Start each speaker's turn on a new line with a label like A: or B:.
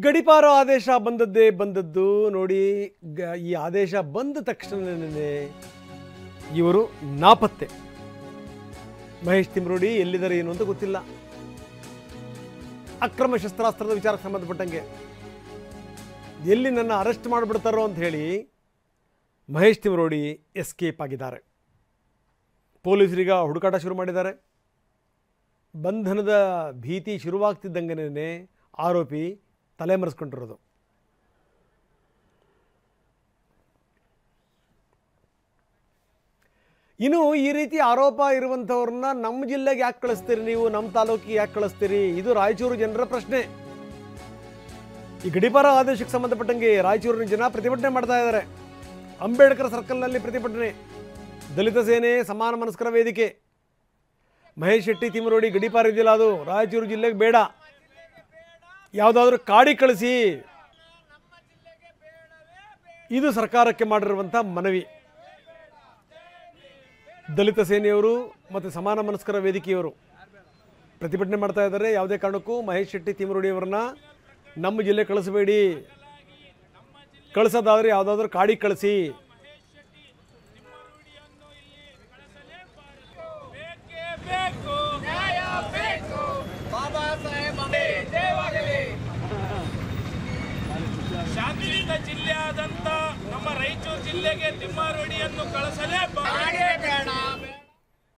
A: ಗಡಿಪಾರು ಆದೇಶ ಬಂದದ್ದು ನೋಡಿ. ಈ ಆದೇಶ ಬಂದ ತಕ್ಷಣನೇ ಇವರು ನಾಪತ್ತೆ. ಮಹೇಶ್ ತಿಮ್ರೋಡಿ ಎಲ್ಲಿದ್ದಾರೆ ಏನು ಅಂತ ಗೊತ್ತಿಲ್ಲ. ಅಕ್ರಮ ಶಸ್ತ್ರಾಸ್ತ್ರದ ವಿಚಾರಕ್ಕೆ ಸಂಬಂಧಪಟ್ಟಂಗೆ ಎಲ್ಲಿ ನನ್ನ ಅರೆಸ್ಟ್ ಮಾಡಿಬಿಡ್ತಾರೋ ಅಂತ ಹೇಳಿ ಮಹೇಶ್ ತಿಮ್ರೋಡಿ ಎಸ್ಕೇಪ್ ಆಗಿದ್ದಾರೆ. ಪೊಲೀಸರೀಗ ಹುಡುಕಾಟ ಶುರು ಮಾಡಿದ್ದಾರೆ. ಬಂಧನದ ಭೀತಿ ಶುರುವಾಗ್ತಿದ್ದಂಗೆ ಆರೋಪಿ ತಲೆಮರೆಸ್ಕೊಂಡಿರೋದು. ಇನ್ನು ಈ ರೀತಿ ಆರೋಪ ಇರುವಂಥವ್ರನ್ನ ನಮ್ಮ ಜಿಲ್ಲೆಗೆ ಯಾಕೆ ಕಳಿಸ್ತೀರಿ ನೀವು, ನಮ್ಮ ತಾಲೂಕಿಗೆ ಯಾಕೆ ಕಳಿಸ್ತೀರಿ? ಇದು ರಾಯಚೂರು ಜನರ ಪ್ರಶ್ನೆ. ಈ ಗಡಿಪಾರ ಆದೇಶಕ್ಕೆ ಸಂಬಂಧಪಟ್ಟಂಗೆ ರಾಯಚೂರಿನ ಜನ ಪ್ರತಿಭಟನೆ ಮಾಡ್ತಾ ಇದ್ದಾರೆ. ಅಂಬೇಡ್ಕರ್ ಸರ್ಕಲ್ನಲ್ಲಿ ಪ್ರತಿಭಟನೆ, ದಲಿತ ಸೇನೆ, ಸಮಾನ ಮನಸ್ಕರ ವೇದಿಕೆ. ಮಹೇಶ್ ಶೆಟ್ಟಿ ತಿಮ್ರೋಡಿ ಗಡಿಪಾರ ಇದೆಯಲ್ಲ, ಅದು ರಾಯಚೂರು ಜಿಲ್ಲೆಗೆ ಬೇಡ, ಯಾವುದಾದ್ರೂ ಕಾಡಿ ಕಳಿಸಿ, ಇದು ಸರ್ಕಾರಕ್ಕೆ ಮಾಡಿರುವಂಥ ಮನವಿ. ದಲಿತ ಸೇನೆಯವರು ಮತ್ತು ಸಮಾನ ಮನಸ್ಕರ ವೇದಿಕೆಯವರು ಪ್ರತಿಭಟನೆ ಮಾಡ್ತಾ ಇದ್ದಾರೆ. ಯಾವುದೇ ಕಾರಣಕ್ಕೂ ಮಹೇಶ್ ಶೆಟ್ಟಿ ತಿಮ್ರೋಡಿ ಅವರನ್ನ ನಮ್ಮ ಜಿಲ್ಲೆ ಕಳಿಸಬೇಡಿ, ಕಳಿಸೋದಾದರೆ ಯಾವುದಾದ್ರೂ ಕಾಡಿ ಕಳಿಸಿ.
B: ಶಾಂತಿಯುತ ಜಿಲ್ಲೆಯಾದಂಥ ನಮ್ಮ ರಾಯಚೂರು ಜಿಲ್ಲೆಗೆ ತಿಮ್ಮಾರೋಡಿಯನ್ನು ಕಳಿಸಲೇಬೇಡ.